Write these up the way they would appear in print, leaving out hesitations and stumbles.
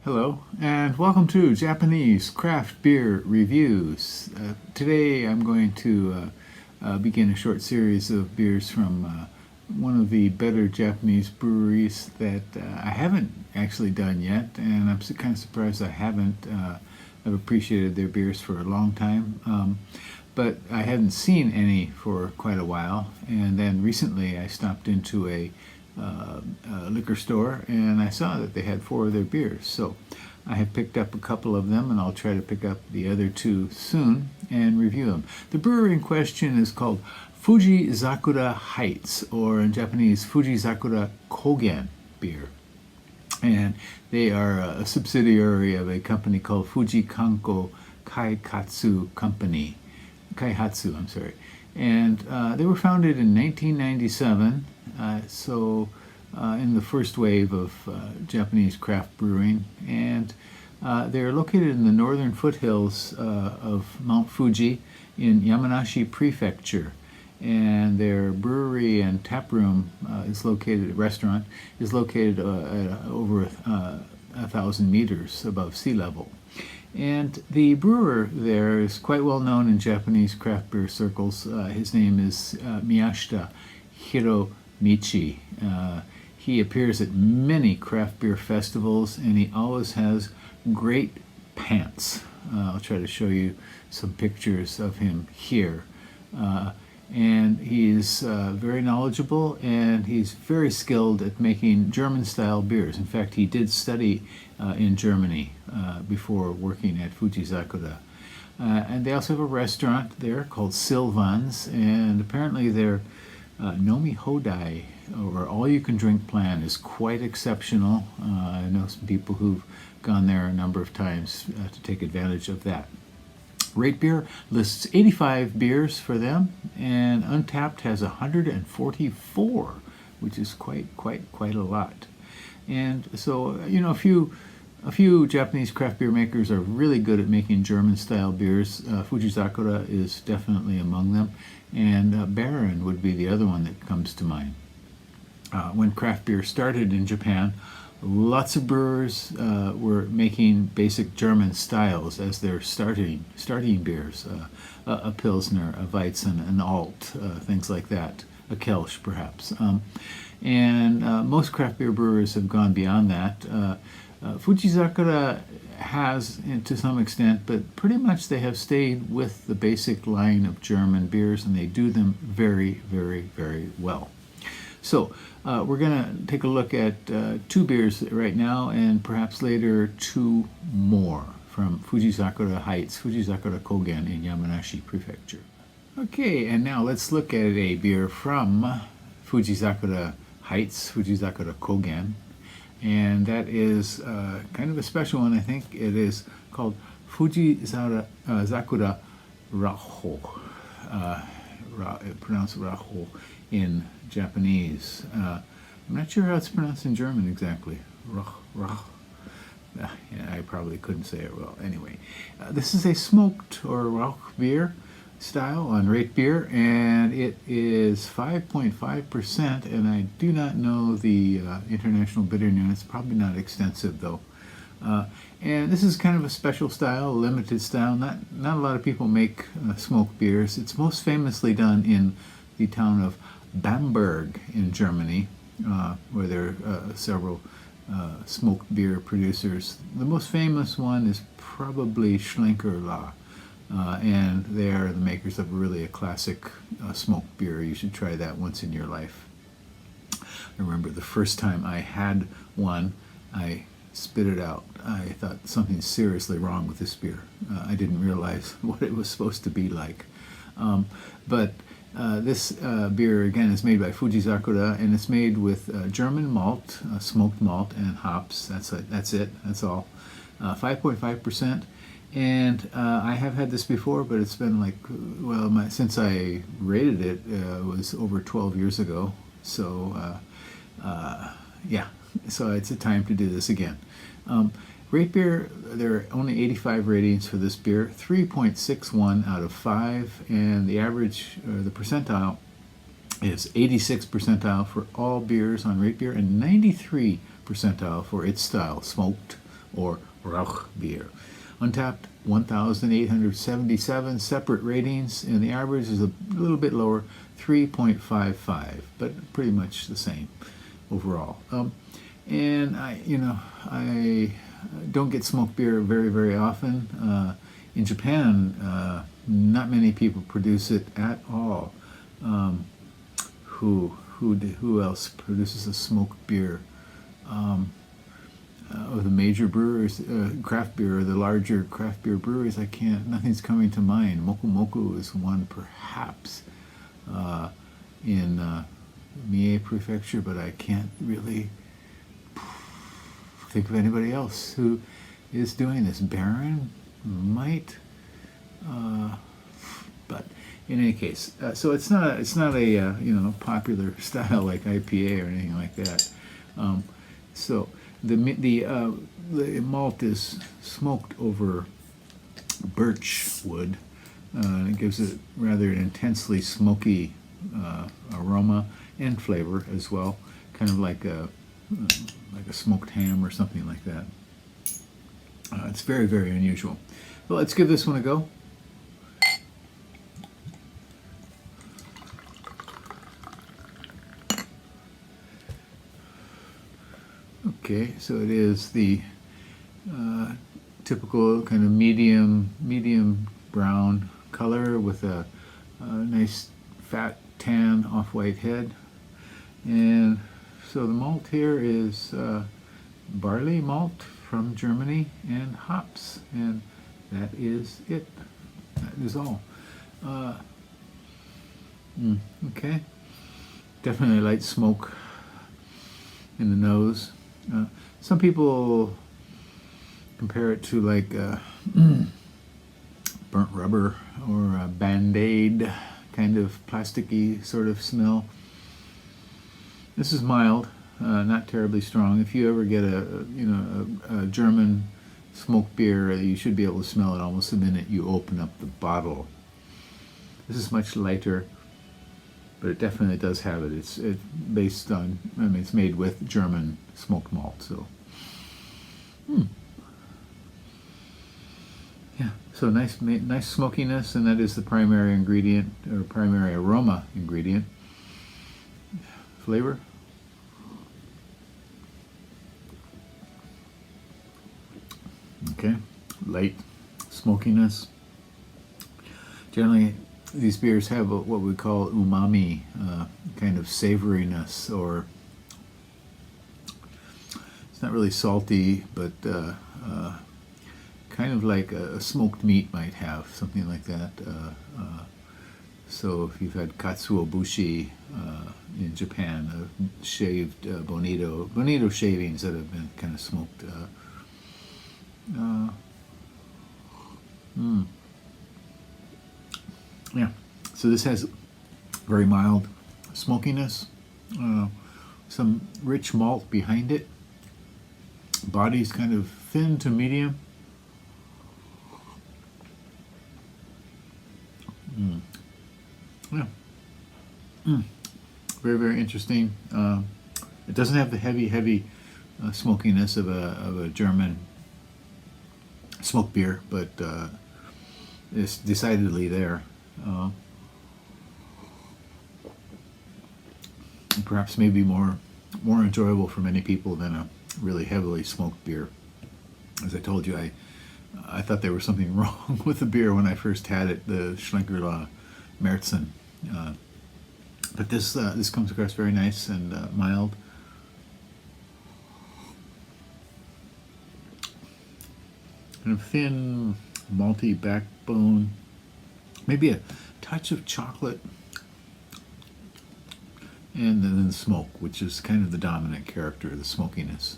Hello, and welcome to Japanese Craft Beer Reviews. Today I'm going to begin a short series of beers from one of the better Japanese breweries that I haven't actually done yet, and I'm kind of surprised I haven't. I've appreciated their beers for a long time, but I hadn't seen any for quite a while, and then recently I stopped into a liquor store and I saw that they had 4 of their beers, so I have picked up a couple of them and I'll try to pick up the other 2 soon and review them. The brewery in question is called Fujizakura Heights, or in Japanese Fujizakura Kogen Beer, and they are a subsidiary of a company called Fuji Kanko Kaikatsu Company Kaihatsu, I'm sorry, and they were founded in 1997, in the first wave of Japanese craft brewing, and they're located in the northern foothills of Mount Fuji in Yamanashi Prefecture, and their brewery and tap room restaurant is located at over 1,000 meters above sea level. And the brewer there is quite well known in Japanese craft beer circles. His name is Miyashita Hiromichi. He appears at many craft beer festivals, and he always has great pants. I'll try to show you some pictures of him here. And he's very knowledgeable, and he's very skilled at making German-style beers. In fact, he did study in Germany before working at Fujizakura. And they also have a restaurant there called Sylvan's, and apparently their Nomi Hodai, or all-you-can-drink plan, is quite exceptional. I know some people who've gone there a number of times to take advantage of that. Rate Beer lists 85 beers for them, and Untapped has 144, which is quite a lot. And so, you know, a few Japanese craft beer makers are really good at making German-style beers. Fujizakura is definitely among them, and Baron would be the other one that comes to mind. When craft beer started in Japan, lots of brewers were making basic German styles as their starting beers, a Pilsner, a Weizen, an Alt, things like that, a Kelch perhaps. And most craft beer brewers have gone beyond that. Fujizakura has, to some extent, but pretty much they have stayed with the basic line of German beers, and they do them very, very, very well. So we're going to take a look at 2 beers right now, and perhaps later 2 more from Fujizakura Heights, Fujizakura Kogen in Yamanashi Prefecture. Okay, and now let's look at a beer from Fujizakura Heights, Fujizakura Kogen, and that is kind of a special one, I think. It is called Fujizakura Rauch, pronounced Rauch in Japanese. I'm not sure how it's pronounced in German exactly. Rauch. Yeah, I probably couldn't say it well. Anyway, this is a smoked or Rauch beer style on Rate Beer, and it is 5.5%, and I do not know the international bitter units, probably not extensive though. And this is kind of a special style, limited style. Not a lot of people make smoked beers. It's most famously done in the town of Bamberg in Germany, where there are several smoked beer producers. The most famous one is probably Schlenkerla, and they are the makers of really a classic smoked beer. You should try that once in your life. I remember the first time I had one, I spit it out. I thought something's seriously wrong with this beer. I didn't realize what it was supposed to be like. But this beer, again, is made by Fujizakura, and it's made with German malt, smoked malt, and hops. That's all. 5.5%. And I have had this before, but it's been like, well, since I rated it, it was over 12 years ago. So, yeah, so it's a time to do this again. Rate Beer, there are only 85 ratings for this beer, 3.61 out of 5, and the average, the percentile, is 86 percentile for all beers on Rate Beer, and 93 percentile for its style, smoked or Rauch beer. Untapped, 1,877 separate ratings, and the average is a little bit lower, 3.55, but pretty much the same overall. And I don't get smoked beer very, very often. In Japan, not many people produce it at all. Who else produces a smoked beer? Of the major brewers, craft beer, or the larger craft beer breweries, nothing's coming to mind. Moku Moku is one, perhaps, in Mie Prefecture, but I can't really think of anybody else who is doing this. Baron might, but in any case, so it's not a popular style like IPA or anything like that. So the malt is smoked over birch wood. It gives it rather an intensely smoky aroma and flavor as well, kind of like a smoked ham or something like that. It's very, very unusual. Well, let's give this one a go. Okay, so it is the typical kind of medium brown color with a nice fat tan off-white head. And so the malt here is barley malt from Germany and hops, and that is it. That is all. Okay, definitely light smoke in the nose. Some people compare it to like burnt rubber or a Band-Aid kind of plasticky sort of smell. This is mild, not terribly strong. If you ever get a German smoked beer, you should be able to smell it almost the minute you open up the bottle. This is much lighter, but it definitely does have it. It's based on, it's made with German smoked malt, so. Yeah, so nice smokiness, and that is the primary ingredient, or primary aroma ingredient. Flavor. Okay, light smokiness. Generally, these beers have what we call umami, kind of savoriness, or it's not really salty, but kind of like a smoked meat might have, something like that. So if you've had katsuobushi in Japan, shaved bonito shavings that have been kind of smoked. Yeah, so this has very mild smokiness, some rich malt behind it. Body's kind of thin to medium. Yeah. Very, very interesting. It doesn't have the heavy smokiness of a German smoked beer, but it's decidedly there. Perhaps maybe more enjoyable for many people than a really heavily smoked beer. As I told you, I thought there was something wrong with the beer when I first had it, the Schlenkerla Märzen. But this comes across very nice and mild. Kind of thin, malty backbone. Maybe a touch of chocolate. And then smoke, which is kind of the dominant character, the smokiness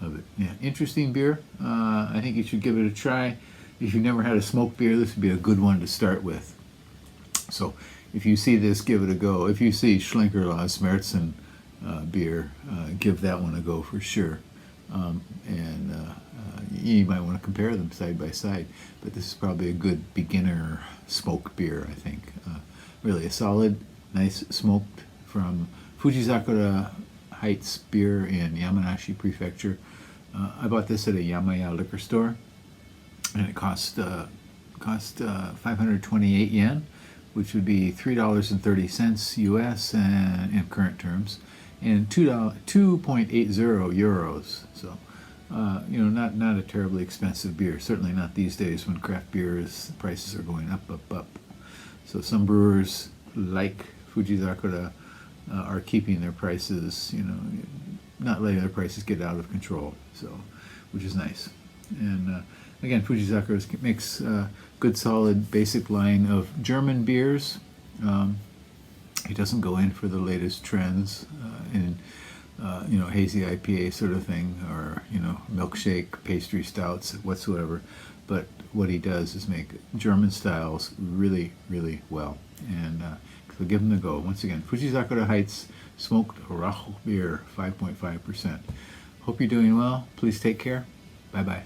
of it. Yeah, interesting beer. I think you should give it a try. If you've never had a smoked beer, this would be a good one to start with. So if you see this, give it a go. If you see Schlenkerla's Märzen beer, give that one a go for sure. You might want to compare them side by side. But this is probably a good beginner smoked beer, I think. Really a solid, nice smoked from Fujizakura Heights Beer in Yamanashi Prefecture. I bought this at a Yamaya liquor store, and it cost 528 yen, which would be $3.30 US in current terms, and 2.80 euros. So, not a terribly expensive beer. Certainly not these days when craft prices are going up. So some brewers like Fujizakura are keeping their prices, not letting their prices get out of control. So, which is nice. And again, Fujizakura makes a good, solid, basic line of German beers. He doesn't go in for the latest trends in, hazy IPA sort of thing, or, milkshake, pastry stouts, whatsoever. But what he does is make German styles really, really well. And so give them a go. Once again, Fujizakura Heights Smoked Rauch Beer, 5.5%. Hope you're doing well. Please take care. Bye-bye.